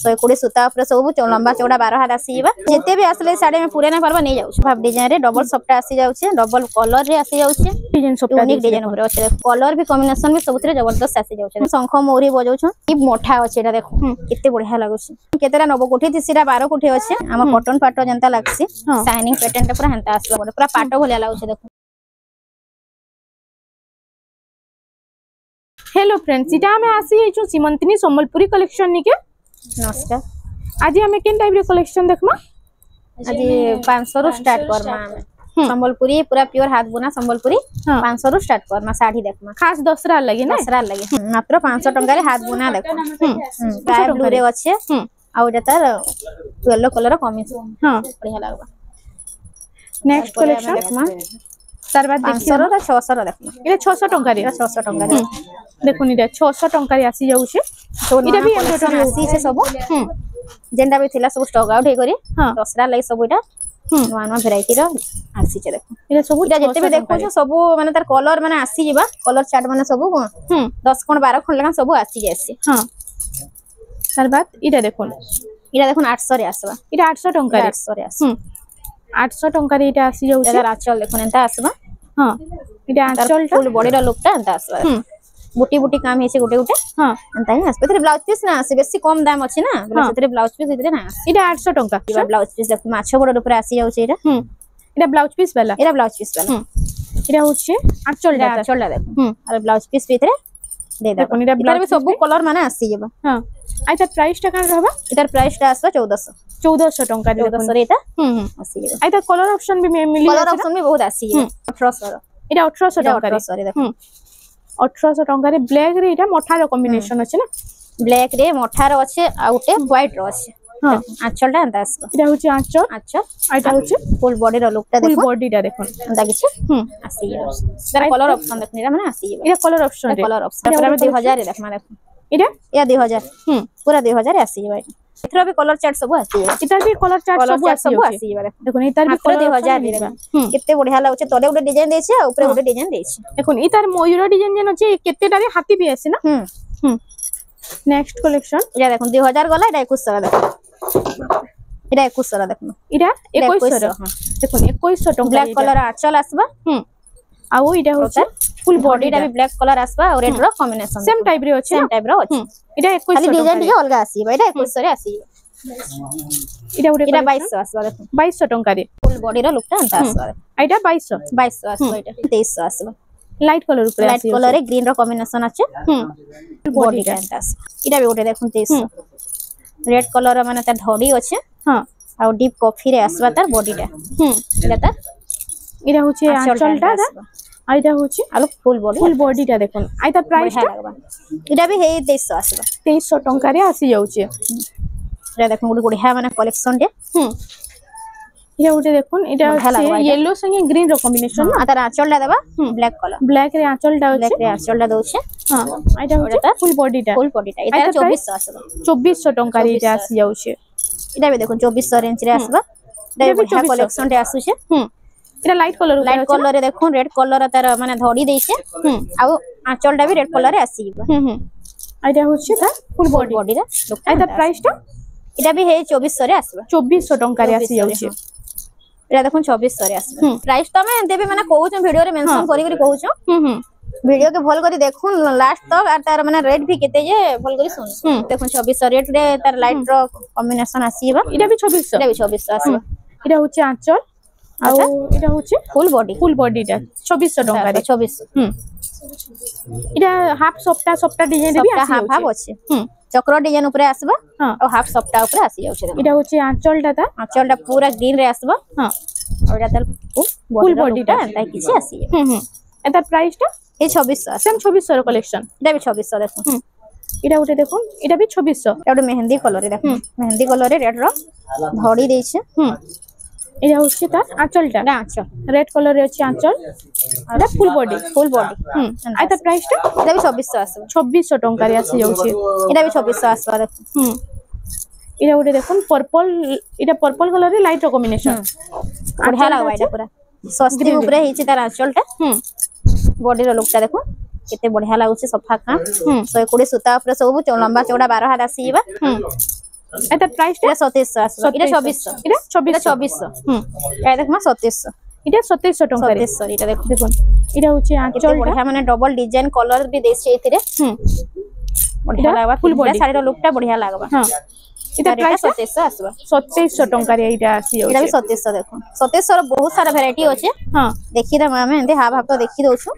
120 सूता ऊपर सब लंबा चौड़ा 12 हाथ आसी जीवा जेते भी आसले साड़ी में पूरे ना परबा नहीं जाउ भाब डिजाइन रे डबल सफ्टा आसी जाउछे डबल कलर रे आसी जाउछे डिजाइन सफ्टा यूनिक डिजाइन ऊपर अछि कलर भी कॉम्बिनेशन भी सबुतरे जबरदस्त आसी जाउछे शंख मौरी बजाउछ ई मोठा अछि एटा देखो केते बढ़िया लागुछि केतेरा नबो कोठी तिसिरा 12 कोठी अछि हम कॉटन पाटो जनता लागसी शाइनिंग पैटर्न पूरा हंता आसला पूरा पाटो भलिया लागुछि देखो। हेलो फ्रेंड्स इटा हमें आसी है सीमंतिनी संबलपुरी कलेक्शन निके नमस्कार आज हमें केन टाइप रे कलेक्शन देखमा आज 500 रु स्टार्ट करमा हमें संबलपुरी पूरा प्योर हाथ बुना संबलपुरी 500 रु स्टार्ट करमा साड़ी देखमा खास दसरा लगे ना दसरा लगे मात्र 500 टंका रे हाथ बुना देखो स्काई ब्लू रे अच्छे आ ओटा तार येलो कलर कॉम्बिनेशन हां बढ़िया लागबा। नेक्स्ट कलेक्शन देखमा तार बाद 500 रो 600 रो देखमा इले 600 टंका रे 600 टंका रे देखो नि 600 टंका रे आसी जाउ छे तो इटा भी एम्ब्रॉयडरी आसी छे सब जेंडा भी थिला सब स्टॉक आउट हे करी दसरा लाइ सब इटा नवा नवा वैरायटी रो आसी छे देखो इटा सब इटा जते भी देखो छ सब माने तार कलर माने आसी जिबा कलर चार्ट माने सब 10 कोण 12 कोण लगा सब आसी जेसी हां तार बाद इटा देखो 800 रे आसबा इटा 800 टंका रे 800 रे आसबा 800 टंका रे इटा आसी जाउ छे इटा आचल देखो एंता आसबा हां इटा आचल फुल बॉडी रो लुक ता एंता आसबा बुटी बुटी काम हेसे गोटे गोटे हां एंता ही आसबे तेरे ब्लाउज पीस ना आसे बेसी कम दाम अछि ना बोले तेरे ब्लाउज पीस इतरे ना इटा 800 टंका इबा ब्लाउज पीस देखो माछो बड़ ऊपर आसी जाउ छे इटा ब्लाउज पीस वाला इटा ब्लाउज पीस वाला इटा होछे आचल देखो और ब्लाउज पीस भीतरे दे देखो इटा भी सब कलर माने आसी जेबा हां आइता प्राइस टा कान रहबा इधर प्राइस टा आसबा 1400 टंका 1400 रे इता आसी जेबा आइता कलर ऑप्शन भी मिली कलर ऑप्शन भी बहुत आसी जेबा 1800 इटा 1800 टंका रे 1800 रे देखो 1800 टंका रे ब्लैक रे इटा मोठा रो कॉम्बिनेशन अछि ना ब्लैक रे मोठा रो अछि आ उटे व्हाइट रो अछि हां आंचल टा अंता आसबा इटा होछि आंचल आइटा होछि फुल बॉडी रो लुक टा देखो फुल बॉडी टा देखो अंता किछ आसी जेबा सर कलर ऑप्शन देखनिरा माने आसी जेबा इटा कलर ऑप्शन पूरा 2000 रे देखमा देखो इटा या 2000 पूरा 2000 आसी जेबा इथरा भी कलर चार्ट सब आसी जेबा इधर भी कलर चार्ट सब आसी जेबा देखो इधर भी पूरा 2000 रे केते बढ़िया लागछ तले गोटे डिजाइन देछि आ ऊपर गोटे डिजाइन देछि देखो इधर मयूर डिजाइन जन अछि केतेटा रे हाथी भी आसी ना नेक्स्ट कलेक्शन इटा देखो 2000 गला इटा 2100 देखो इटा 2100 देखो इटा 2100 देखो 2100 टंका ब्लैक कलर आचल आसबा आउ इटा होछि फुल बॉडी टा भी ब्लैक कलर आसबा और रेड रो कॉम्बिनेशन सेम टाइप रे अछि सेम टाइप रो अछि इटा 2100 खाली डिजाइन टिके अलगा आसीबा इटा 2100 रे आसीबा इटा उडे इटा 2200 आसबा देखो 2200 टंका रे फुल बॉडी रो लुक टा अंता आसबा इटा 2200 आसबा इटा 2300 आसबा लाइट कलर ऊपर लाइट कलर रे ग्रीन रो कॉम्बिनेशन अछि बॉडी टा अंता इटा भी उडे देखो 2300 रेड कलर माने त धड़ी अछि हां आ डीप कॉफी रे आसबा तार बॉडी टा इटा ता इटा होछि आंचल टा आइटा होछि आलो फुल बॉडी टा देखो आइता प्राइस टा इटा भी हे 2300 आसबा 2300 टंका रे आसी जाउछि इटा देखो गुडी गुडिया माने कलेक्शन रे इटा उडे देखोन इटा येलो संगे ग्रीन रो कॉम्बिनेशन ना तार आंचल टा देबा ब्लैक रे आंचल टा दोछे हां आइटा होछि फुल बॉडी टा इटा 2400 आसबा 2400 टंका रे इटा आसी जाउछि इटा भी देखो 2400 रेंज रे आसबा इटा भी कलेक्शन रे आसु छे इटा लाइट कलर रे देखो रेड कलर तार माने धड़ी देछे आ आंचल टा भी रेड कलर रे आसीबा आइटा होछि ता फुल बॉडी रे आइता प्राइस टा इटा भी हे 2400 रे आसबा 2400 टंका रे आसी जाउछि इटा देखो 2400 रे आसबा प्राइस तो मैं देबे माने कहू छ वीडियो रे मेंशन करी करी कहू छ वीडियो के भल करी देखुन लास्ट तक आ तार माने रेट भी केते जे भल करी सुन देखो 2400 रेट रे तार लाइट रो कॉम्बिनेशन आसीबा इटा भी 2400 आसीबा इटा होछि आंचल आ इटा होछि फुल बॉडी टा 2400 टंका रे 2400 इटा हाफ सप्ता डिजाइन भी आसी हाफ अछि चक्र डिजाइन ऊपर आसबा और हाफ सप्ता ऊपर आसी जाउ छै इटा होछि आंचल टा पूरा ग्रीन रे आसबा हां और इटा फुल बॉडी टा ताई किछि आसी एटा प्राइस टा ए 2600 सेम 2600 रो कलेक्शन इटा भी 2600 देखो इटा उठे देखो इटा भी 2600 एटा मेहंदी कलर रे देखो मेहंदी कलर रे रेड रो धड़ी देइ छै इटा होछि ता आंचल टा आंचल रेड कलर रे अछि आंचल एटा फुल बॉडी आइता प्राइस टा इटा भी 2600 आसबा 2600 टंका रे आसी जाउछि इटा भी 2600 आसबा देखो इटा उठे देखो पर्पल कलर रे लाइट रो कॉम्बिनेशन बढ़िया लागबा इटा पूरा सस्ती ऊपर हिची तार आंचल टा बॉडी रो लुक टा देखो केते बढ़िया लागुछि सफा का 120 सूता ऊपर सब लंबा चौड़ा 12 हाथ आसी जेबा এটা প্রাইসটা এটা 2700 আসবে এটা 2400 এটা এটা 2400 2400 এটা দেখমা 2700 এটা 2700 টাকা 2700 এটা দেখুন দেখুন এটা হচ্ছে কেতে আঁচলটা বঢ়িয়া মানে ডবল ডিজাইন কলর भी দেছে এଥିରେ বঢ়িয়া লাগবা ফুল বডি শাড়ীର লুকটা বঢ়িয়া লাগবা হ্যাঁ এটা প্রাইস 2700 আসবা 2700 টাকা এইটা আসি এটা भी 2700 দেখুন 2700 ର ବହୁତ ସାରା ଭେରାଇଟି ଅଛି হ্যাঁ দেখি দম ଆମେ ଏମିତି ହାଫ ହାଫ ତ ଦେଖି ଦଉଛୁ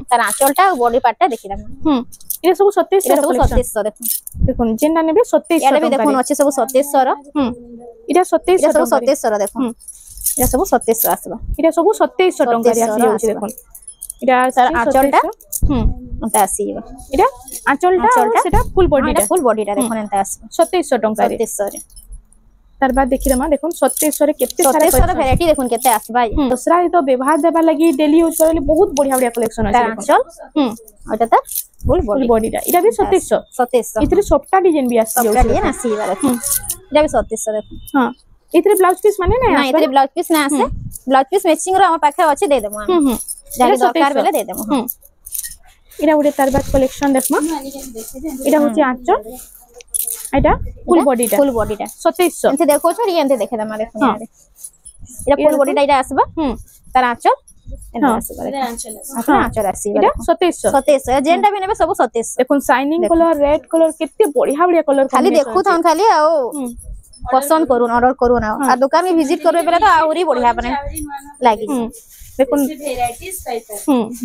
ତାର ଆঁଚଲଟା ଆଉ ବଡି ପାର୍ଟଟା ଦେଖି ଦମ এটা সব 2700 এটা ସବୁ 2700 দেখুন দেখুন যেটা নেবে 2700 এটা ବି দেখুন ଅଛି ସବୁ 2700 ର এটা 2700 এটা ସବୁ 2700 ର দেখুন এটা ସବୁ 2700 আসবা এটা সব 2700 টাকা আসি যাচ্ছে দেখুন এটা তার আঁচলটা এটা আসি যাবে এটা আঁচলটা সেটা ফুল বডিটা ফুল বডিটা দেখুন এটা আসবে 2700 টাকা 2700 রে তার বাদ দেখি দেমা দেখুন 2700 রে কেতে সারা 2700 র ভ্যারাইটি দেখুন কেতে আসবা দসরা তো ব্যবহার দেবা লাগি ডেলি ইউজ করলে বহুত বড়িয়া বড়িয়া কালেকশন আছে তার আঁচল ওটা তার ফুল বডিটা এটা भी 2700 ইতরে সবটা ডিজাইন भी আসছে সবটা ডিজাইন আসি যাবে দেখুন এটা भी 2700 দেখুন হ্যাঁ ইতরে ব্লাউজ পিস মানে না না ইতরে ব্লাউজ পিস না আসে ব্লাউজ পিস ম্যাচিং র আমার পাখে আছে দেই দেবো আমি যাকে দরকার বেলে দেই দেবো এটা ওরে তার বাদ কালেকশন দেখমা এটা হচ্ছে আঁচল এটা ফুল বডিটা 2700 এতে দেখো ছো এতে দেখে দাম দেখুন এটা ফুল বডিটা এটা আসবা তার আঁচল এটা আসবা আঁচল আসি এটা 2700 যেটা भी নেবে সব 2700 দেখুন শাইনিং কালার রেড কালার কেতে বড়িয়া বড়িয়া কালার খালি দেখু থান খালি আও পছন্দ করুন অর্ডার করুন আর দোকান में विजिट करबे बेला तो आउरी बढ़िया बने लागी দেখুন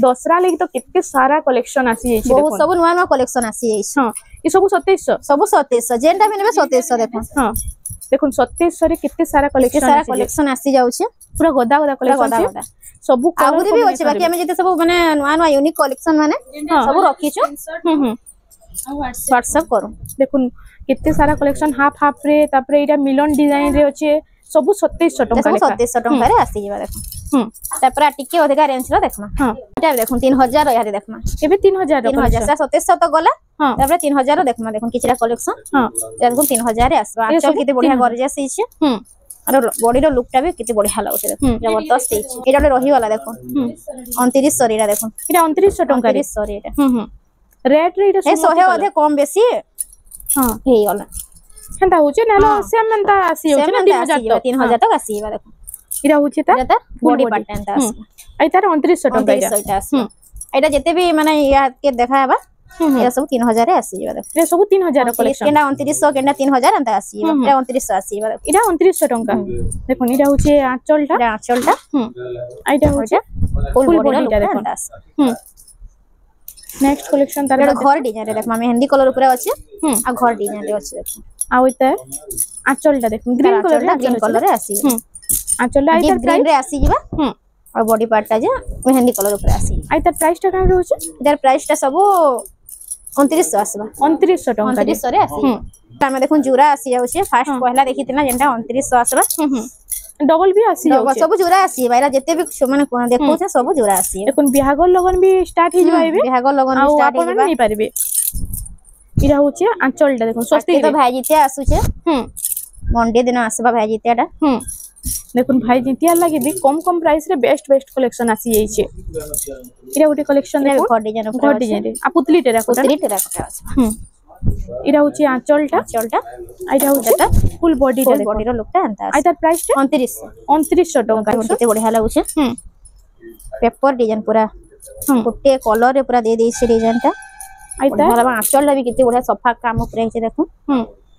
দসরা লাগি তো কেতে সারা কালেকশন আসি যাইছে দেখুন বহুত সব নয়া নয়া কালেকশন আসি যাইছে হ্যাঁ এই সব 2700 সব 2700 যেটা भी নেবে 2700 দেখুন হ্যাঁ দেখুন 2700 রে কেতে সারা কালেকশন আসি যাଉଛି পুরা গদা গদা কালেকশন আছে সবু আগুরি भी ଅଛି বাকি আমি যেতে সব মানে নয়া নয়া यूनिक কালেকশন মানে সব রাখিছো WhatsApp করুন দেখুন কেতে সারা কালেকশন হাফ হাফ রে তারপরে এটা মিলন ডিজাইন রে আছে সবু 2700 টাকা লেখা 2700 টাকা রে আসি যাবা দেখুন তারপরে টিকে অধিকা রেঞ্জ র দেখমা এটা দেখুন 3000 ইয়াতে দেখমা এবে 3000 2700 তো গলা তারপরে 3000 র দেখমা দেখুন কিছরা কালেকশন দেখুন 3000 রে আসবা আঁচল কেতে বঢ়িয়া গর্জিয়াস ହେଇଛି আর বডির লুকটা भी কেতে বঢ়িয়া লাগুছে দেখুন জবরদস্ত ହେଇଛି এটা রহি वाला দেখুন 2900 এটা দেখুন এটা 2900 টাকা 2900 এটা রেট রে এটা 100 অধে কম বেশি হেই গলা হেন্তা হচ্ছে নালো সেম মেনতা আসি হচ্ছে না 3000 টাকা আসি এবার দেখুন এটা হচ্ছে এটা বডি পার্ট এন্তা আসবে এই তার 2900 টাকা এটা আসবে এটা যেতে भी মানে ইয়াকে দেখা হবা এটা সব 3000 এ আসি এবার এটা সব 3000 কালেকশন কেনা 2900 কেনা 3000 এন্তা আসি এটা 2900 আসি এবার এটা 2900 টাকা দেখুন এটা হচ্ছে আঁচলটা এইটা হচ্ছে ফুল বডিটা দেখুন নেক্সট কালেকশন তার ঘর ডিজাইন রে দেখমা মেহেন্দি কালার উপরে আছে আর ঘর ডিজাইন রে আছে দেখুন আর ওইটা আঁচলটা দেখুন গ্রিন কালারে আসি আঁচলটা আইতার গ্রিন রে আসি যাবা আর বডি পার্টটা যে মেহেন্দি কালার উপরে আসি আইতার প্রাইসটা কেন রହୁছে এটার প্রাইসটা সব 2900 আসবা 2900 টাকা 2900 রে আসি আমি দেখুন জুরা আসি যাଉଛି ফার্স্ট পহলা দেখিতিনা যেটা 2900 আসবা ডবল भी আসি যাଉଛି সব জুরা আসি বাইরা যেতে भी মানে দেখোছে সব জুরা আসি দেখুন বিহাগর লগন भी স্টার্ট হে যাইবে বিহাগর লগন আর স্টার্ট হে আপন নাই পারবে এটা হচ্ছে আঁচলটা দেখুন সস্তি তো ভাইজিতে আসুছে মন্ডে দিন আসবা ভাইজিতেটা দেখুন ভাইজিতিয়া লাগি भी কম কম প্রাইস রে বেস্ট কালেকশন আসি যাইছে এটা ওটি কালেকশন দেখো ঘর ডিজাইন আর পুতলি টেরাকোটা আছে এটা হচ্ছে আঁচলটা এটা হচ্ছে ফুল বডিটা বডির লুকটা আনতা আছে আইতার প্রাইসটা 2900 টাকা কেতে বঢ়িয়া লাগুছে পেপার ডিজাইন পুরা গোটে কলর রে পুরা দে দেইছে ডিজাইনটা আইতা ভালো আঁচলটা भी কেতে বঢ়িয়া সফা কাম উপরে আছে দেখুন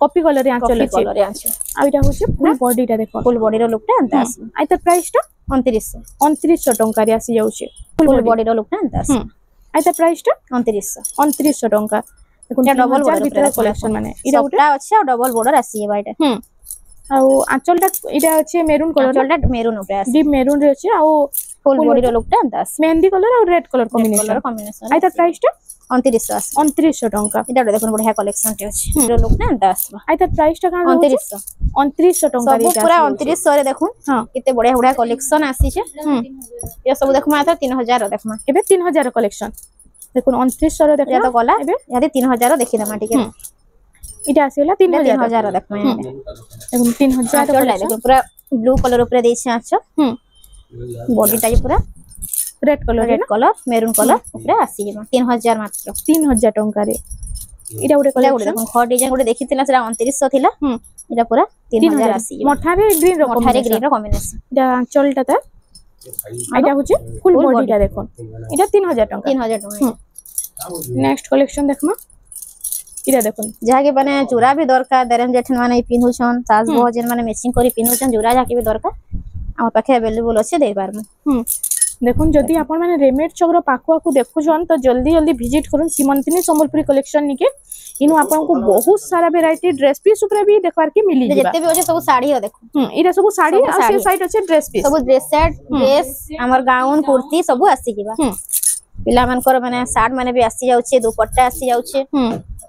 কপি কলরে আঁচল আছে আর এটা হচ্ছে ফুল বডিটা দেখো ফুল বডির লুকটা আনতা আছে আইতার প্রাইসটা 2900 টাকা রে আসি যাচ্ছে ফুল বডির লুকটা আনতা আছে আইতার প্রাইসটা 2900 টাকা দেখুন এটা ডবল বর্ডার ভিতরে কালেকশন মানে এটা ওটা আছে আর ডবল বর্ডার আসি এবার এটা আর আঁচলটা এটা হচ্ছে মেরুন কালার আঁচলটা মেরুন উপরে আছে ডিপ মেরুন রে আছে আর ফুল বডির লুকটা আনতা আছে মেহেন্দি কালার আর রেড কালার কম্বিনেশন আইতার প্রাইসটা 2900 আছে 2900 টাকা এটা দেখুন বড়িয়া কালেকশনটি আছে এর লুকটা আনতা আসবা আইতার প্রাইসটা কেন 2900 টাকা সব পুরা 2900 রে দেখুন কেতে বড়িয়া বড়িয়া কালেকশন আসিছে এটা সব দেখমা এটা 3000 র দেখমা এবে 3000 কালেকশন দেখুন 2900 র দেখো এটা তো গলা এবে ইয়াতে 3000 র দেখি দেমা ঠিক আছে এটা আসিলা 3000 র দেখমা দেখুন 3000 চল দেখুন পুরা ব্লু কালার উপরে দেইছে আছো বডিটা পুরা রেড কালার মেরুন কালার উপরে আসি যাবা 3000 মাত্র 3000 টাকা রে এটা ওরে কালেকশন দেখুন ঘর ডিজাইন গুলো দেখিতিলা সেটা 2900 থিলা এটা পুরা 3000 আসি মঠারে গ্রিন র মঠারে গ্রিন র কম্বিনেশন এটা আঁচলটা তার এটা হচ্ছে ফুল বডিটা দেখুন এটা 3000 টাকা 3000 টাকা নেক্সট কালেকশন দেখমা এটা দেখুন যাকে মানে জোড়া भी দরকার দেরেন জেঠন মানে পিনুছন সাস বহু মানে ম্যাচিং করে পিনুছন জোড়া যাকে भी দরকার আমার পাখে अवेलेबल আছে দেই পারমু দেখুন যদি আপন মানে রেমেড চক্র পাখুয়াকু দেখুছন তো জলদি জলদি ভিজিট করুন সীমন্তিনী সম্বলপুরি কলেকশন নিকে ইনু आपनको बहुत सारा वैरायटी ड्रेस पीस ऊपर भी देखवार के मिली जिबा जते भी होचे सब साड़ी हो देखो इरा सब साड़ी आ से साइड होचे ड्रेस पीस सब ड्रेस सेट ड्रेस हमर गाउन कुर्ती सब आसी जिबा पिला मानकर माने शर्ट माने भी आसी जाउचे दुपट्टा आसी जाउचे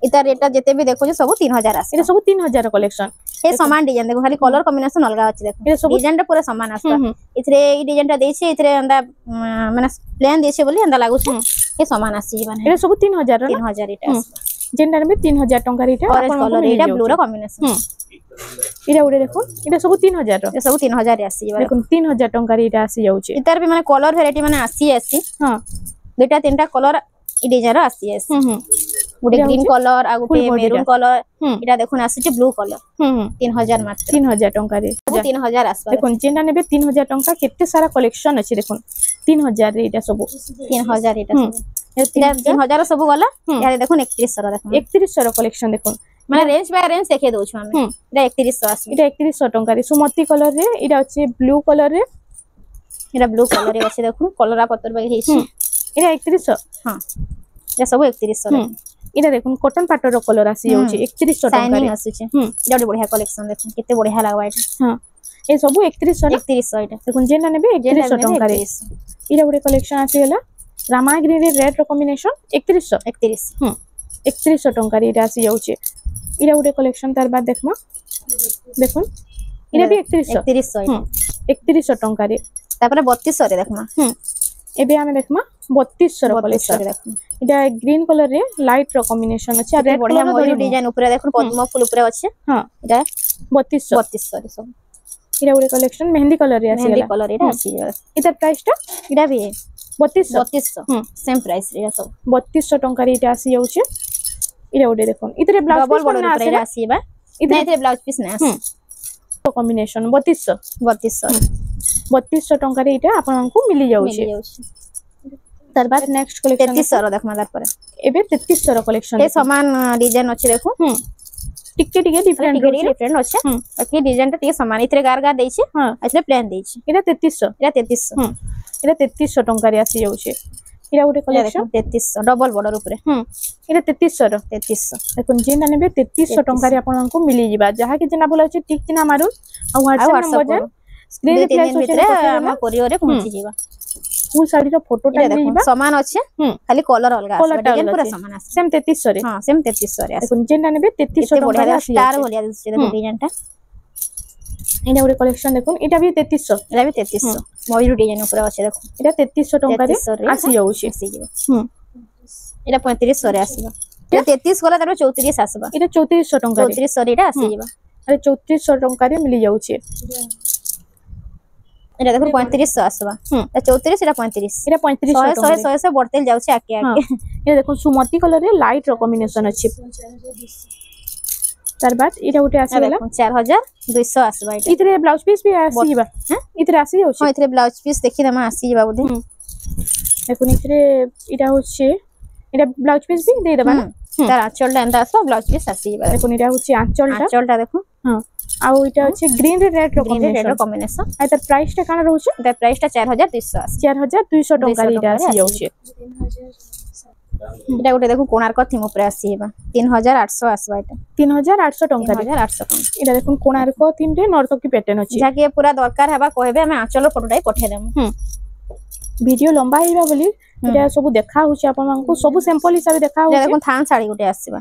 इता रेट जते भी देखो सब 3000 आसी इरा सब 3000 कलेक्शन ए समान डिजाइन देखो खाली कलर कॉम्बिनेशन अलग अछि देखो डिजाइन टा पूरा समान आस्ता इथरे ई डिजाइन टा देछे इथरे अंदा माने प्लेन देछे बोली अंदा लागु छे ए समान आसी माने इरा सब 3000 इटा जेंडर में 3000 टंका इटा ऑरेंज कलर इटा ब्लू रो कॉम्बिनेशन इरा उडे देखो इटा सब 3000 रो ए सब 3000 आसी देखो 3000 टंका इटा आसी जाउचे इतार भी माने कलर वैरायटी माने आसी हां बेटा तीनटा कलर ई डिजाइन रो आसी गुटे ग्रीन कलर आ गुटे मेरून कलर इटा देखुन आसी ब्लू कलर 3000 मात्र 3000 टंका रे 3000 आसबा देखुन जेंडा नेबे 3000 टंका केते सारा कलेक्शन अछि देखुन 3000 रे इटा सब 3000 इटा 3000 सब गला यार देखुन 3100 रो देखुन 3100 रो कलेक्शन देखुन माने रेंज बाय रेंज देखे दउछ हम इटा 3100 आसी इटा 3100 टंका रे सुमती कलर रे इटा अछि ब्लू कलर रे इटा ब्लू कलर रे अछि देखुन कलरा पत्तर बाई हेछि इटा 3100 हां इटा सब 3100 रे इटा देखुन कॉटन पाटर रो कलर आसी जाउछि 3100 टंका रे आसी छै इटा बढ़िया कलेक्शन देखुन केते बढ़िया लागबा इटा हां ए सब 3100 इटा देखुन जेना नेबे 3100 टंका रे इटा बडे कलेक्शन आसी गेला रामा ग्रीन रे रेड रो कॉम्बिनेशन 3100 टंका रे इटा आसी जाउछि इटा बडे कलेक्शन तार बाद देखमा देखुन इटा भी 3100 टंका रे तापर 3200 रे देखमा एबे हमें देखमा 3200 रो कलेक्शन देखमा इटा ग्रीन कलर रे लाइट रो कॉम्बिनेशन अछि आ रेड बढ़िया मयूर डिजाइन ऊपर देखुन पद्म फूल ऊपर अछि हां इटा 3200 रे सब इटा बडे कलेक्शन मेहंदी कलर रे आसी मेहंदी कलर रे आसी इटा प्राइस टा इटा भी 3200 सेम प्राइस रे सब 3200 टंका रे इटा आसी जाउछि इटा बडे देखुन इतरे ब्लाउज पीस ना आसीबा इतरे ब्लाउज पीस ना आसी कॉम्बिनेशन 3200 टंका रे इटा आपन को मिली जाउछि तार बाद नेक्स्ट कलेक्शन 3300 रो देखमा तार पर एबे 3300 रो कलेक्शन ए समान डिजाइन अछि देखो टिके टिके डिफरेंट अछि बाकी डिजाइन ता टिके समान इतरे गार गार देछि हां इतरे प्लेन देछि इटा 3300 इटा 3300 टंका रे आसी जाउछि इटा उडे कलेक्शन 3300 डबल बॉर्डर ऊपर इटा 3300 देखुन जेना नेबे 3300 टंका रे आपन को मिली जिबा जहा के जेना बोला अछि टिक चिना मारुन आ WhatsApp नंबर स्क्रीन रे फ्लैश होचे हम कोरियर रे पहुंची जिबा फुल साड़ी रो फोटो टा लेबा समान अछि खाली कलर अलग आसी डिजाइन पूरा समान आसी सेम 3300 रे हां सेम 3300 रे देखुन जेना नेबे 3300 टंका रे स्टार बोलिया दिस देखो डिजाइन टा इटा उडे कलेक्शन देखुन इटा भी 3300 इटा भी 3300 मयूर डिजाइन ऊपर अछि देखो इटा 3300 टंका रे आसी जाउछि इटा 3500 रे आसीबा इटा 33 गला तार 34 आसीबा इटा 3400 टंका रे 3400 रे इटा आसी जिबा अरे 3400 टंका रे मिली जाउछि इटा देखो 3500 आसीबा इटा 34 इटा 35 इटा 3500 100 बढ़तेल जाउछि आके आके इटा देखो सुमती कलर रे लाइट रो कॉम्बिनेशन अछि तार बाद इटा उठे आसी गेला 4200 आसीबा इतरे ब्लाउज पीस भी आसी जिबा हैं इतरे आसी जाउछि हां इतरे ब्लाउज पीस देखि दमा आसी जिबा बुद्धि देखो इतरे इटा होछि इटा ब्लाउज पीस भी दे देबा ना तार आंचलटा एंता आसो ब्लाउज पीस आसी जिबा देखो इटा होछि आंचलटा देखो हां आ इटा होछि ग्रीन रे रेड रो कॉम्बिनेशन आ तार प्राइस टा काना रहउछि तार प्राइस टा 4200 आसी 4200 टंका रे इटा आसी जाउछि इटा गोटे देखो कोणार्क थीम ऊपर आसीबा 3800 आसबा इटा 3800 टंका 3800 टंका इटा देखो कोणार्क थीम रे नर्तकी पैटर्न अछि जाके पूरा दरकार हेबा कहबे हम आंचल फोटोटाई पठे देम वीडियो लंबा हिबा बोली इटा सब देखा होछि आपन को सब सैंपल हिसाब देखा होछि देखो थान साड़ी गोटे आसीबा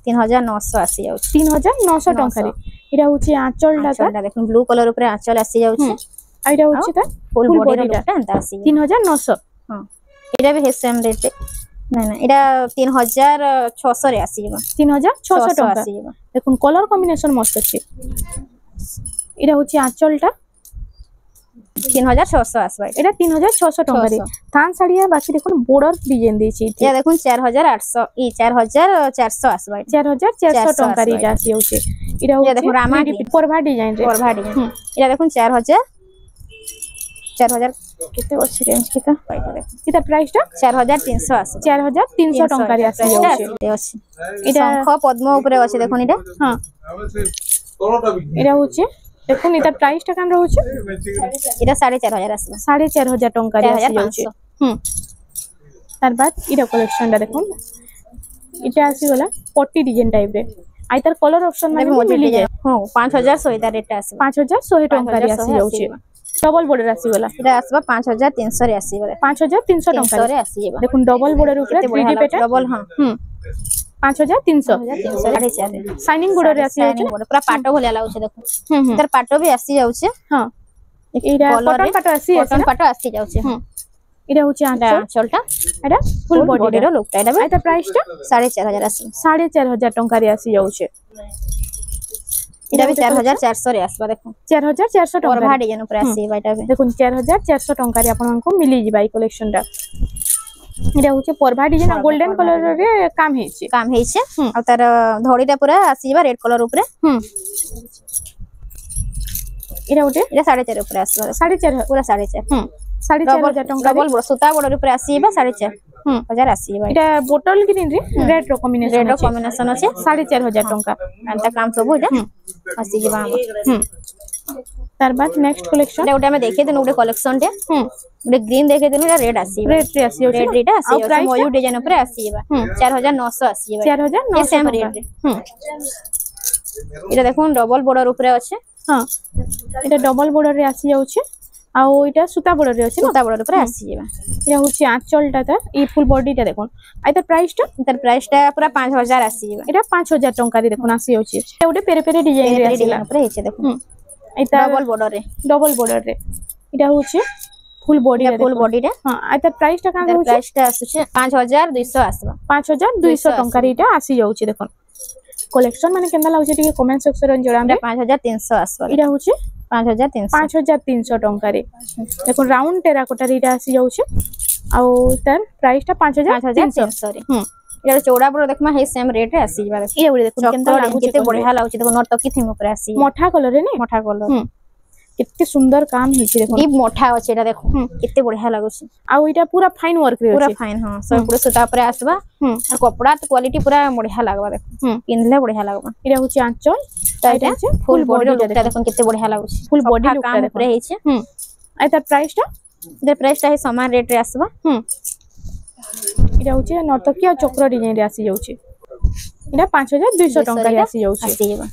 3900 आसी जाउ 3900 टंका रे इटा होछि आंचल डाटा देखो ब्लू कलर ऊपर आंचल आसी जाउछि आ इटा होछि ता फुल बॉडी लुकटा अंता आसी 3900 हां इटा भी सेम रेट ना इटा 3600 रे आसी जेबा 3600 टंका आसी जेबा देखुन कलर कॉम्बिनेशन मस्त अछि इटा होछि आंचलटा 3600 आसबा এটা 3600 টাকা রে থান শাড়িয়া বাকি দেখুন বর্ডার ডিজাইন দিয়েছি या देखुन 4800 ই 4400 आसबा 4400 টাকা রে এটা আসি হচ্ছে এটা या देखुन रामा পরভা ডিজাইন রে पड़वा डिजाइन या देखुन 4000 केते अछि रेंज केता এটা প্রাইসটা 4300 आसबा 4300 টাকা রে আসি হচ্ছে এটা শঙ্খ পদ্ম উপরে আছে দেখুন এটা হ্যাঁ এটা হচ্ছে দেখুন এটা প্রাইসটা কেন রয়েছে এটা 4500 আসবে 4500 টাকা রে আসি হচ্ছে তার বাদ এটা কালেকশনটা দেখুন এটা আসি গলা পট্টি ডিজাইন টাইপ রে আই তার কলর অপশন মানে মিলি যায় হ্যাঁ 5100 এটা রেট আসবে 5100 টাকা রে আসি হচ্ছে ডবল বর্ডার আসি গলা এটা আসবে 5300 রে আসবে 5300 টাকা রে আসবে দেখুন ডবল বর্ডার উপরে 3D প্যাটার্ন ডবল হ্যাঁ 5300 শাইনিং বর্ডার রে আসি হচ্ছে পুরা পাটো ভলিয়া লাগুছে দেখুন তার পাটো भी আসি যাচ্ছে হ্যাঁ এইটা কটন পাটো আসি কটন পাটো আসি যাচ্ছে এটা হচ্ছে আঁচলটা এটা ফুল বডির লুকটা এটা এটা প্রাইসটা 4500 আসবে 4500 টাকা রে আসি যাচ্ছে এটা भी 4400 রে আসবে দেখুন 4400 টাকা পরভা ডিজাইন উপরে আসবে এটা দেখুন 4400 টাকা রে আপনাଙ୍କୁ মিলি ଯିବା এই কালেকশনটা এটা হচ্ছে পরভা ডিজাইন গোল্ডেন কলর রে কাম হেইছে আর তার ধড়িটা পুরা আসিবা রেড কলর উপরে এটা ওটে এটা 4.5 উপরে আসবে 4.5 পুরা 4.5 4500 টাকা ডবল সুতা বড় উপরে আসিবা 4.5 হাজার আসিবা এটা বোতল গ্রিন রে রেড র কম্বিনেশন আছে 4500 টাকা আনতা কাম সব এটা আসিবা তার বাদ নেক্সট কালেকশন এটা ওটা আমি দেখিয়ে দিন ওটা কালেকশন তে ওটা গ্রিন দেখিয়ে দিন এটা রেড আসিবা রেড রে আসি রেড রেড আসিবা ময়ূর ডিজাইন উপরে আসিবা 4900 আসিবা 4900 সেম রেড এটা দেখুন ডবল বর্ডার উপরে আছে হ্যাঁ এটা ডবল বর্ডার রে আসি যাচ্ছে আর এটা সুতা বর্ডার রে আছে সুতা বর্ডার উপরে আসিবা এটা হচ্ছে আঁচলটা তার এই ফুল বডিটা দেখুন আর তার প্রাইসটা পুরা 5000 আসিবা এটা 5000 টাকা রে দেখুন আসি যাচ্ছে এটা ওটা পেরে পেরে ডিজাইন রে আসিলা উপরে হেছে দেখুন এটা ডবল বর্ডার রে এটা হচ্ছে ফুল বডিটা হ্যাঁ আর তার প্রাইসটা কেন হচ্ছে প্রাইসটা আসছে 5200 আসবা 5200 টাকা রে এটা আসি যাচ্ছে দেখুন কালেকশন মানে কেমন লাগুছে টিকে কমেন্ট সেকশন রে জড়া আমরা 5300 আসবা এটা হচ্ছে 5300 টাকা রে দেখুন রাউন্ড টেরাকোটা রে এটা আসি যাচ্ছে আর তার প্রাইসটা 5300 রে এটা চৌড়া বড় দেখমা হে সেম রেট রে আসি যাবা এই ওড়ি দেখুন কেমন লাগুছে কেতে বঢ়িয়া লাগুছে দেখুন নর্তকি থিম উপরে আসি মঠা কলর রে নে মঠা কলর কেতে সুন্দর কাম হেছি দেখুন ডিপ মঠা আছে এটা দেখুন কেতে বঢ়িয়া লাগুছে আর এটা পুরা ফাইন ওয়ার্ক রে পুরা ফাইন হ্যাঁ সব পুরো সুতা উপরে আসবা আর কপড়া তো কোয়ালিটি পুরা বঢ়িয়া লাগবা দেখুন পিনলে বঢ়িয়া লাগবা এটা হচ্ছে আঁচল এটা হচ্ছে ফুল বডি লুকটা দেখুন কেতে বঢ়িয়া লাগুছে ফুল বডি লুকটা উপরে হেছে আর তার প্রাইসটা এর প্রাইসটা হে সমান রেট রে আসবা এটা হচ্ছে নর্তকি আর চক্র ডিজাইন রে আসি যাচ্ছে এটা 5200 টাকা রে আসি যাচ্ছে আসিবা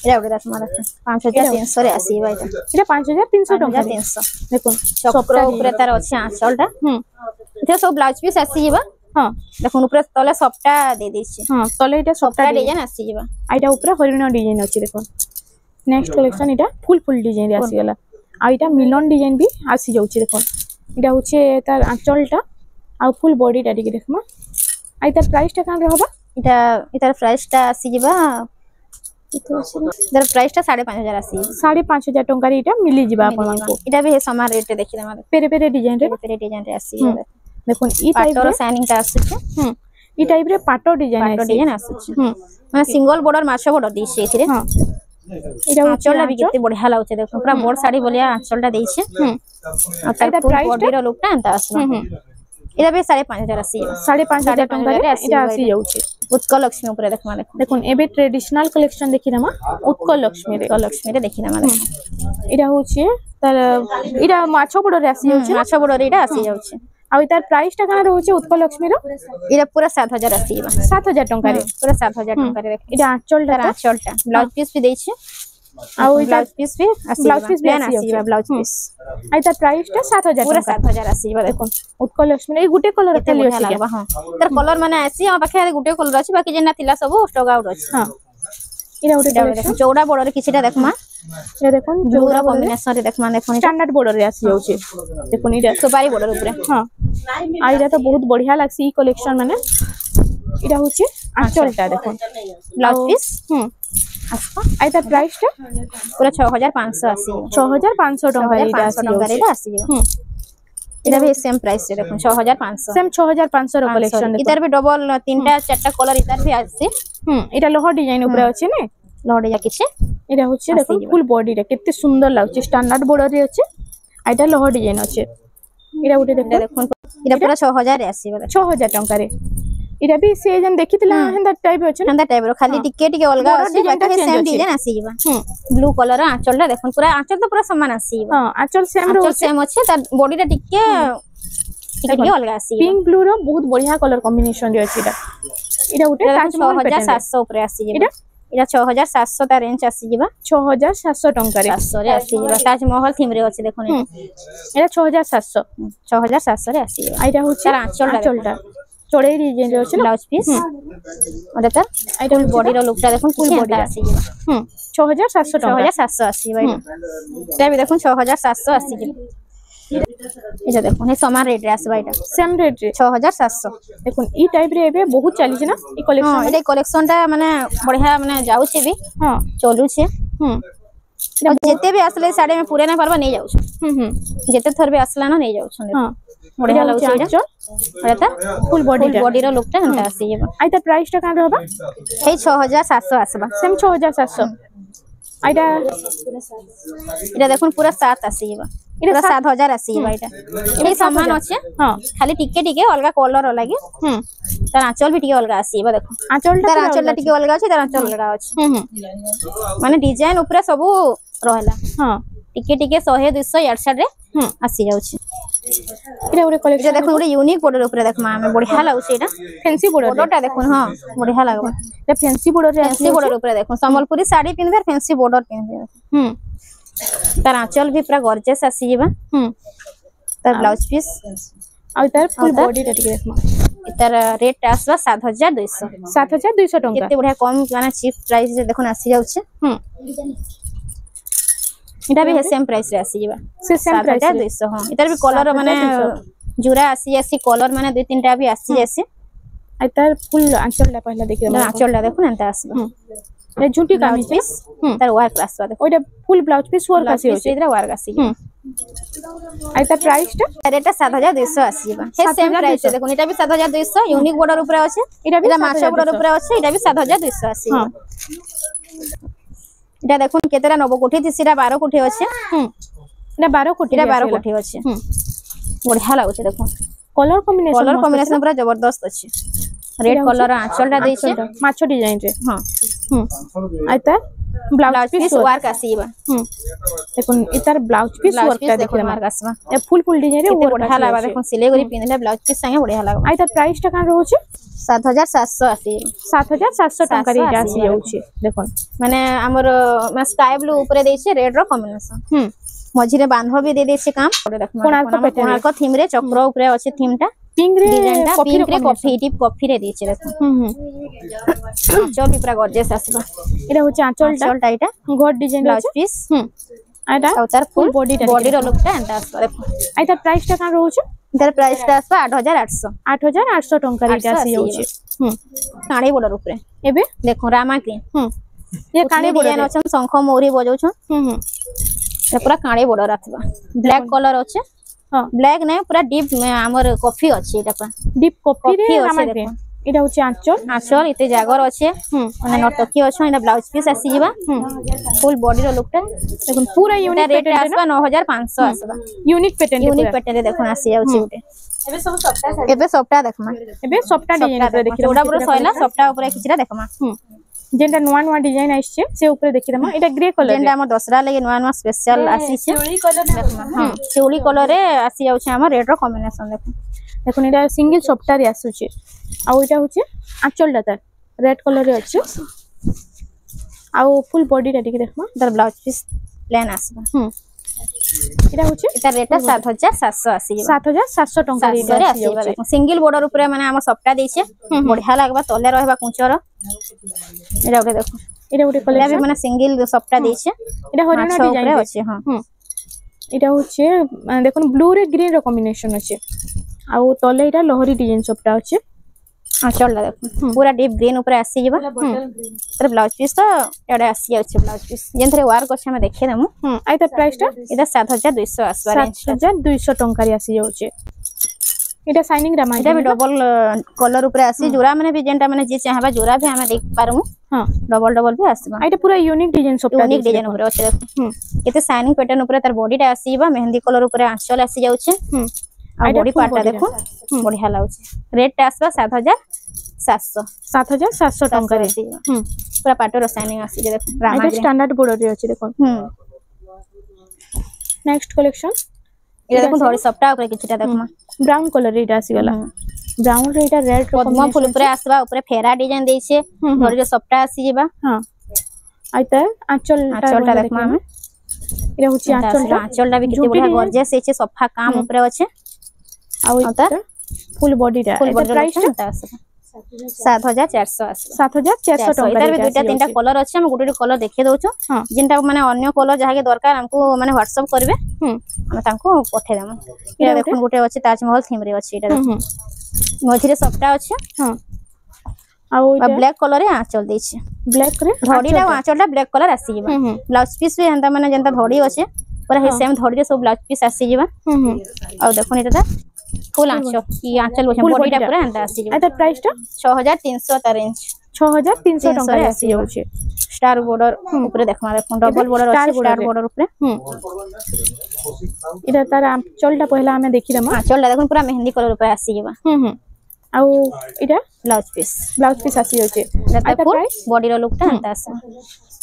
এটা ওটা দেখো মারা 5300 রে আসিবা এটা 5300 টাকা 300 দেখুন চক্র উপরে তার আছে আঁচলটা এটা সব ব্লাউজ পিস আসিবা হ্যাঁ দেখুন উপরে তলে সবটা দে দিছি হ্যাঁ তলে এটা সবটা ডিজাইন আসিবা আইটা উপরে হরিণ ডিজাইন আছে দেখুন নেক্সট কালেকশন এটা ফুল ডিজাইন রে আসি গলা আর এটা মিলন ডিজাইন भी আসি যাচ্ছে দেখুন এটা হচ্ছে তার আঁচলটা আর ফুল বডিটা দিকে দেখমা আই তার প্রাইসটা কেন হবা এটার প্রাইসটা আসি যাবা এটার প্রাইসটা 5500 আসি 5500 টাকা রে এটা মিলি যাবা আপনাଙ୍କୁ এটা भी সমান রেটে দেখি না মানে পেরে পেরে ডিজাইন রে আসি দেখুন এই টাইপের শাইনিংটা আসছে এই টাইপরে পাটো ডিজাইন আসছে মানে সিঙ্গল বর্ডার মাছ বর্ডার দিছে এথিরে হ্যাঁ এটা আঁচলটা भी কেতে বঢ়িয়া লাগুছে দেখুন পুরা বড় শাড়ি বলিয়া আঁচলটা দেইছে আর তার বডির লুকটা আনতা আসবা এটা भी 5500 আসি 5500 টাকা রে এটা আসি যাচ্ছে উৎকল লক্ষ্মী উপরে দেখমা দেখুন এবে ট্রেডিশনাল কালেকশন দেখি নামা উৎকল লক্ষ্মী রে দেখি নামা এটা হচ্ছে তার এটা মাছ বড় রে আসি যাচ্ছে মাছ বড় রে এটা আসি যাচ্ছে আর তার প্রাইসটা কেন রয়েছে উৎকল লক্ষ্মীর এটা পুরা 7000 আসিবা 7000 টাকা রে পুরা 7000 টাকা রে এটা আঁচলটা ব্লাউজ পিস भी দেইছে আর ওই ব্লাউজ পিস भी আসিবা ব্লাউজ পিস আর তার প্রাইসটা 7000 পুরা 7000 আসিবা দেখুন উৎকল লক্ষ্মী এই গুটে কলর খালি আছে লাগবা হ্যাঁ তার কলর মানে আসি আমার পাখে গুটে কলর আছে বাকি যেনা থিলা সব স্টক আউট আছে হ্যাঁ এটা ওটা দেখুন চৌড়া বড় রে কিছুটা দেখমা এটা দেখুন জোড়া কম্বিনেশন রে দেখমা দেখুন স্ট্যান্ডার্ড বর্ডার রে আসি যাচ্ছে দেখুন এটা সুপারি বর্ডার উপরে হ্যাঁ আর এটা তো বহুত বঢ়িয়া লাগছে এই কালেকশন মানে এটা হচ্ছে আঁচলটা দেখুন ব্লাউজ পিস आसबा आई तार प्राइस टा पूरा 6500 आसी 6500 टंका एटा आसी टंका रे आसी इधर भी सेम प्राइस रे देखो 6500 सेम 6500 रो कलेक्शन इधर भी डबल तीनटा चारटा कलर इधर भी आसी एटा लोहा डिजाइन ऊपर अछि ने लड़े जा किछ एटा होछि देखो फुल बॉडी रे केते सुंदर लागछि स्टैंडर्ड बॉर्डर रे अछि आइटा लोहा डिजाइन अछि एटा उठे देखो इधर पूरा 6000 रे आसी 6000 टंका रे इटा भी से जन देखितला हेंदा टाइप अछि हेंदा टाइप रो खाली टिके अलगा अछि बाकी सेम डिजाइन आसी जिबा ब्लू कलर आंचलटा देखो पूरा आंचल तो पूरा समान आसी हां आंचल सेम रो सेम अछि तार बॉडी टा टिके अलगा आसी पिंक ब्लू रो बहुत बढ़िया कलर कॉम्बिनेशन रे अछि इटा उठे 6700 ऊपर आसी जिबा इरा 6700 ता रेंज आसी जिबा 6700 टंका रे 700 रे आसी जिबा ताजमहल थीम रे अछि देखो एटा 6700 रे आसी जिबा आइटा होछि आंचलटा चोड़े डिजाइन रे अछि ब्लाउज पीस और एटा आइटा बॉडी रो लुकटा देखो फुल बॉडी आसी जिबा 6700 टंका 6700 आसी जिबा एटा भी देखो 6700 आसी जिबा एटा देखो हे समान रेट रे आसबा एटा सेम रेट रे 6700 देखो ई टाइप रे एबे बहुत चली छै ना ई कलेक्शन हां एटा कलेक्शन ता माने बढ़िया माने जाउ छै भी हां चलू छै जेते भी आसले साड़ी में पूरे ना परबा नहीं जाउ छै जेते थर भी आसला ना नहीं जाउ छै हां बढ़िया लागु छै एटा और एटा फुल बॉडी रो लुकटा हंता आसी जेबा आइता प्राइस टा का रहबा हे 6700 आसबा सेम 6700 आइटा इटा देखो पूरा 7 आसी जेबा पूरा 7000 आसी जेबा इटा ए सामान अछि हां खाली टिके अलगा कलर लागे तार आंचल भी टिके अलगा आसी जेबा देखो आंचल टिके अलगा अछि तार आंचल अलगा अछि माने डिजाइन ऊपर सब रहला हां टिके 100 200 68 रे आसी जाउ छी इटा ओरे कलेक्शन देखो ओरे यूनिक बॉर्डर ऊपर देखमा हमें बढ़िया लागु छै एटा फैंसी बॉर्डरटा देखो हां बढ़िया लागबा एटा फैंसी बॉर्डर रे फैंसी बॉर्डर ऊपर देखो संबलपुरी साड़ी पिनबे फैंसी बॉर्डर पिनबे तार आंचल भी पूरा गॉर्जियस आसी जेबा तार ब्लाउज पीस आ तार फुल बॉडी टा टिके देखमा तार रेट आसबा 7200 टंका केते बढ़िया कम माने चीप प्राइस रे देखो आसी जाउ छै इटा भी सेम प्राइस रे आसी जेबा से सेम प्राइस 7200 हां इधर भी कलर माने जुरा आसी कलर माने दुई तीनटा भी आसी जैसे आ तार फुल आंचल ला पहला देखियो आंचल देखो एंता आसबा ए झुंटी कामी पीस तार वर्क आसबा देखो ओइटा फुल ब्लाउज पीस वर्क आसी होछि इधर वर्क आसी आ तार प्राइस टा रेट 7200 आसी जेबा हे सेम प्राइस देखो इटा भी 7200 यूनिक बॉर्डर ऊपर अछि इटा माछा बॉर्डर ऊपर अछि इटा भी 7200 आसी इटा देखो केतेरा नबो कोठी तिसिरा 12 कोठी अछि इटा 12 कोठी अछि बढ़िया लागु छै देखो कलर कॉम्बिनेशन पूरा जबरदस्त अछि रेड कलर आंचलटा दै छै माछो डिजाइन रे हां आइता ब्लाउज पीस वर्क आसीबा देखो इतार ब्लाउज पीस वर्क ता देखले मार्क आसबा ए फुल डिजाइन रे बढ़िया लागबा देखो सिले गरी पिनले ब्लाउज पीस संगे बढ़िया लागबा आइता प्राइस टा का रहउछ 7700 आसी 7700 टंका रे आसी जाउछ देखो माने हमर स्काई ब्लू ऊपर दै छै रेड रो कॉम्बिनेशन मझिरे बांधो भी दे दे छै काम कोणार्क थीम रे चक्र ऊपर अछि थीम टा पिंक रे कॉफी टिप कॉफी रे दी छै देखो चल भी पूरा गॉर्जियस आसबा एटा होचे आंचल टाइटा गोड डिजाइन ब्लाउज पीस आइटा तार फुल बॉडी रो लुक टा एंटा आसबा देखो आइता प्राइस टा का रहउछ इधर प्राइस टा आसबा 8800 टंका रे आसी जाउछ काणी बॉर्डर ऊपर एबे देखो रामा ग्रीन ये काणी डिजाइन अछि शंख मौरी बजाउ छ ये पूरा काणी बॉर्डर आथबा ब्लैक कलर अछि हां ब्लैक नै पूरा डीप हमर कॉफी अछि एटा पूरा डीप कॉफी रे रामा ग्रीन एटा होचे आंचल इते जागर अछि माने नटकी अछि एटा ब्लाउज पीस आसी जिबा फुल बॉडी रो लुकटा देखो पूरा यूनिक रेट आसबा 9500 आसबा यूनिक पैटर्न रे देखो आसी जाउछि उटे एबे सबटा देखमा एबे सबटा डिजाइन रे देखि ओडा पूरा सयला सबटा ऊपर किछरा देखमा जेंटा नुआ डिजाइन आइछे से ऊपर देखि दमा एटा ग्रे कलर जेंटा हम दसरा लगे नुआ स्पेशल आसी छे चोली कलर देखमा हां चोली कलर रे आसी जाउछे हमर रेड रो कॉम्बिनेशन देखो देखो एटा सिंगल सॉफ्टवेयर रे आसुछे आ ओइटा होचे आंचल डाटा रेड कलर रे अछि आ फुल बॉडी टा देखमा दर ब्लाउज पीस प्लेन आसबा एटा होचे एटा रेट 7700 आसी 7700 टंका रे आसी देखो सिंगल बॉर्डर ऊपर माने हम सबटा दैछे बढ़िया लागबा तले रहबा कुंचर एटा उठे देखो एटा उठे कलर भी माने सिंगल सबटा दैछे एटा हरियाणा डिजाइन अछि हां एटा होचे देखो ब्लू रे ग्रीन रो कॉम्बिनेशन अछि आ तले एटा लहरी डिजाइन सबटा अछि आंचलटा देखो पूरा डीप ग्रीन ऊपर आसी जीवा तर ब्लाउज पीस तो एडे आसी जाउछ ब्लाउज पीस जेंथरे वर्क अछि हम देखि देमु आई त प्राइस टा एटा 7200 आसबा रेंज 7200 टंका रे आसी जाउछे एटा शाइनिंग रामा एटा भी डबल कलर ऊपर आसी जोरा माने भी जेंटा माने जे चाहबा जोरा भी हम देख पारमु हां डबल डबल भी आसबा एटा पूरा यूनिक डिजाइन सबटा यूनिक डिजाइन ऊपर अछि देखो केते शाइनिंग पैटर्न ऊपर तार बॉडीटा आसीबा मेहंदी कलर ऊपर आंचल आसी जाउछे आ बॉडी पार्टटा देखो बढ़िया लाउछे रेट आसबा 7700 टंका रे पूरा पाटो शाइनिंग आसी जे देखो रामा एटा स्टैंडर्ड बॉर्डर रे अछि देखो नेक्स्ट कलेक्शन ये देखो थोड़ी सप्ताह ऊपर किछटा देखमा ब्राउन कलर रे आसी गला ब्राउन रे एटा रेड पद्म फूल ऊपर आसबा ऊपर फेरा डिजाइन देइछे थोड़ी जो सप्ताह आसी जेबा हां आइता आंचलटा देखमा हम एटा होची आंचलटा भी किते बढ़िया गॉर्जियस छै सफा काम ऊपर अछि आ ओता फुल बॉडीटा एटा प्राइस ता 7400 7400 टंका इधर भी दुटा तीनटा कलर अछि हम गुटे कलर देखि दउछु जिनटा माने अन्य कलर जहा के दरकार हमको माने व्हाट्सएप करबे हम तांको पठे देम ये देखो गुटे अछि ताजमहल थीम रे अछि एटा मझिरे सप्ताह अछि हां आ ब्लैक कलर रे आंचल देछि ब्लैक रे धड़ीटा आंचलटा ब्लैक कलर आसी जिबा ब्लाउज पीस भी हंता माने जंता धड़ी अछि पूरा हे सेम धड़ी रे सब ब्लाउज पीस आसी जिबा आ देखो एटा फुल आंचल ई आंचल होछ बॉडीटा पूरा हंता आसी जिबा एटा प्राइस टा 6300 ता रेंज 6300 टंका रे आसी जाउछे स्टार बॉर्डर ऊपर देखमा देखो डबल बॉर्डर अछि स्टार बॉर्डर ऊपर इधर तार आंचलटा पहला हमें देखि दमा आंचलटा देखो पूरा मेहंदी कलर ऊपर आसी जिबा आ इटा ब्लाउज पीस आसी जाउछे एटा प्राइस बॉडी रो लुकटा हंता आसे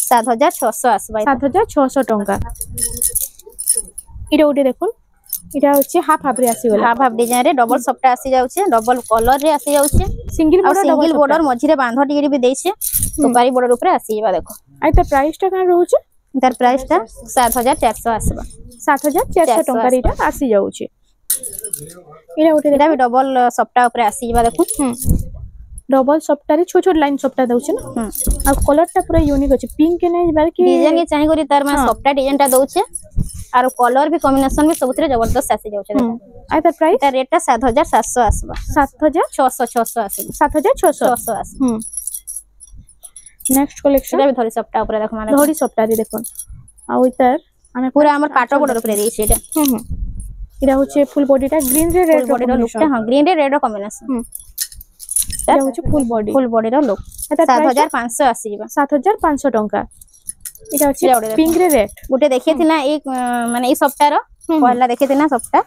7600 आसबा 7600 टंका इटा उडे देखो इटा होचे हाफ हाफ रे आसी गला हाफ डिजाइन रे डबल सप्टा आसी जाउछे डबल कलर रे आसी जाउछे सिंगल बॉर्डर मझिरे बांध टिकरी भी देइछे सुपारी बॉर्डर ऊपर आसी जेबा देखो आइ त प्राइस टा का रहउछे तार प्राइस टा 7400 आसबा 7400 टंका रे इटा आसी जाउछे इरा उठे एटा भी डबल सप्टा ऊपर आसी जेबा देखो डबल सप्टा रे छोट छोट लाइन सप्टा दउछे ना आ कलर टा पूरा यूनिक अछि पिंक के नै बार के डिजाइन के चाहि करी तार में सप्टा डिजाइन टा दउछे और कलर भी कॉम्बिनेशन भी सबुतरे जबरदस्त आसी जाउछे आ त प्राइस ता रेट टा 7700 आसबा 7600 आसी 7600 आसी नेक्स्ट कलेक्शन एटा भी धरी सप्टा ऊपर देखो माने धरी सप्टा रे देखो आ ओइतर हमें पूरा हमर पाटो बॉर्डर ऊपर देइछे एटा इरा होचे फुल बॉडीटा ग्रीन रे रेड बॉडी रो लुकटा हां ग्रीन रे रेड रो कॉम्बिनेशन इरा होचे फुल बॉडी रो लुक 7500 आसी जेबा 7500 टंका इटा होचे पिंक रे रेड गुटे देखिथिना एक माने ई सप्ताह रो पहला देखिथिना सप्ताह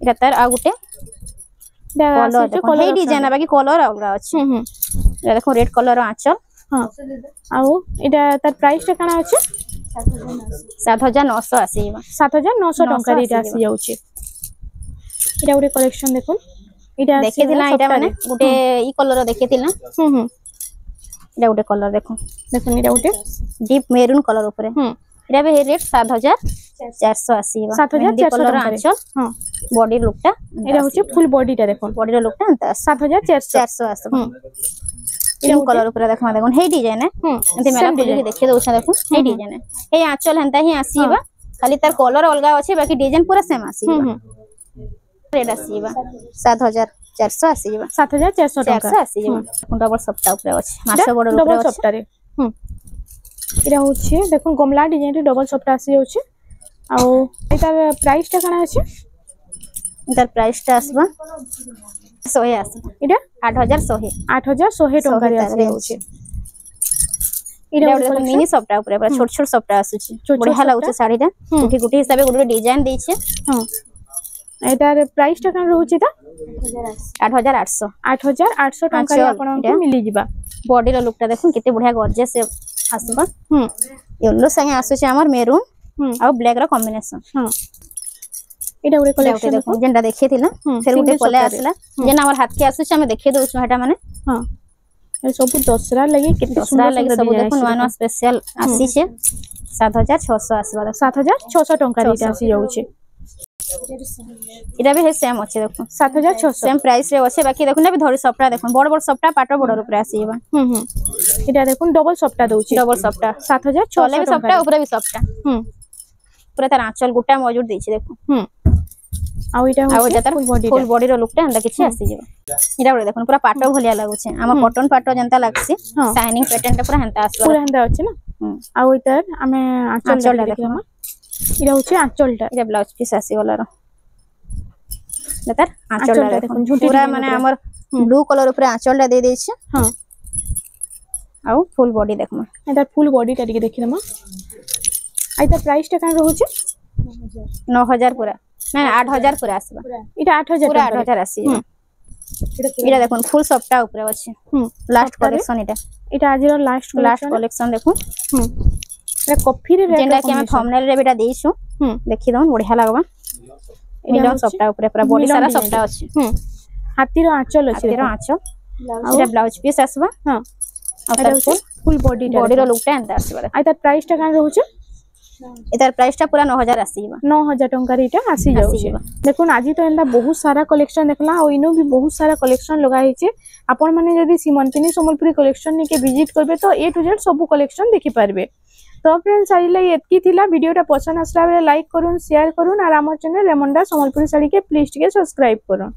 इटा तार आ गुटे कलर हे डिजाइन बाकी कलर अलगा अछि इटा देखो रेड कलर आंचल हां आउ इटा तार प्राइस टा काना अछि 7900 आसी जेबा 7900 टंका रे इटा आसी जाउछे इटा गुटे कलेक्शन देखो इटा देखिथिना इटा माने गुटे ई कलर देखिथिना इटा गुटे कलर देखो देखो इटा गुटे डीप मेरून कलर ऊपर इटा भी रेट 7400 आसी 7400 कलर आंचल हां बॉडी लुकटा इटा होचे फुल बॉडीटा देखो बॉडी रो लुकटा 7400 आसी पिंक कलर ऊपर देखमा देखो हे डिजाइन है एते मेला खोली देखि दउछा देखो हे डिजाइन है हे आंचल हंता ही आसीबा खाली तार कलर अलगा अछि बाकी डिजाइन पूरा सेम आसीबा रेट आसीबा 7400 आसीबा 7400 टंका आसीबा डबल सप्ता ऊपर अछि मास बॉर्डर ऊपर डबल सप्ता रे इरा होछि देखो गमला डिजाइन रे डबल सप्ता आसी होछि आ एतार प्राइस टा काना अछि तार प्राइस टा आसबा 100 आसबा इटा 8100 टंका रे आसी होछि इरा मिनी सप्ता ऊपर छोट छोट सप्ता आसुछि बढ़िया लागुछि साड़ीटा गुटी गुटी हिसाबे गुटी डिजाइन देइछे हां एटार प्राइस टा कान रहउछि ता 8800 टंका रे आपन को मिली जिबा बॉडी रो लुकटा देखो केते बढ़िया गॉर्जियस से आसबा येलो संगे आसुछि हमर मेरून आ ब्लैक रो कॉम्बिनेशन हां एटा उरे कलेक्शन देखो जेंडा देखिथिला फिर गुटे पले आसला जेना हमर हाथ के आसुछि हम देखि दउछु हेटा माने हां ए सब दसरा लगे केते सुंदर लगे सब देखो नवा नवा स्पेशल आसी छे 7600 आसबा 7600 टंका रे आसी जाउछे इटा भी सेम अछि देखो 7600 सेम प्राइस रे अछि बाकी देखो ना भी धरी सप्ता देखो बड़ बड़ सप्ता पाटो बॉर्डर ऊपर आसीबा इटा देखो डबल सप्ता दउछि डबल सप्ता 7600 भी सप्ता ऊपर भी सप्ता पूरा तार आंचल गुटा मौजूद देछि देखो ଆଉ ଏଇଟା ଆଉ ହଉଛି ଏଟା ତାର full body ଫୁल ବଡି ର ଲୁକ୍ ଟା ଏନ୍ତା କିଛି ଆସି ଯିବ ଏଟା ଗୋଟେ देखो पूरा पाटो भलिया लागुचे हम कॉटन पाटो जनता लागसी हाँ। शाइनिंग पैटर्न टा पूरा हंता आसबा पूरा हेंदा अछि ना ଆଉ ଏଇଟା ଆମେ आंचल आंचल टा देखिमा देखो ଏଇଟା ହଉଛି ଆंचलଟା ये ब्लाउज पीस आसी वाला रो लेतर आंचल आंचल टा टा देखो देखो, झुंटी पूरा design माने पूरा। हमर ब्लू कलर ऊपर आंचल टा दे देछ हां आउ फुल बॉडी देखमा एटा फुल बॉडी टा टिके देखिदमा आइता प्राइस टा का रहउचे 9000 पूरा ना 8000 पूरा आसबा एटा 8000 पूरा 8000 आसी इरा देखो फुल सफ्टा ऊपर अछि लास्ट कलेक्शन इटा एटा आजिर लास्ट कलेक्शन देखो एटा कॉफी रे जेंडा कि हम थंबनेल रे बेटा देइछु देखि दन बढ़िया लागबा मिलन सफ्टा ऊपर पूरा बॉडी सारा सफ्टा अछि हाथी रो आंचल अछि तेरा आंचल इरा ब्लाउज पीस आसबा हां आ तार फुल बॉडी रो लुक टा एंता आसबा आइता प्राइस टा का रहउचे एतार प्राइस टा पूरा 9000 आसीबा 9000 टंका रे इटा आसी जाउचे देखुन आज तो एंदा बहुत सारा कलेक्शन देखला और इनो भी बहुत सारा कलेक्शन लगा हिचे आपण माने जदी सीमंतिनी संबलपुरी कलेक्शन ने के विजिट करबे तो ए टू जेड सब कलेक्शन देखि पारबे तो फ्रेंड्स आई लाई एतकी थिला वीडियोटा पसंद आसला बेले लाइक करूँ शेयर करूँ और हमर चैनल रेमंडा संबलपुरी साड़ी के प्लीज टिके सब्सक्राइब करूँ।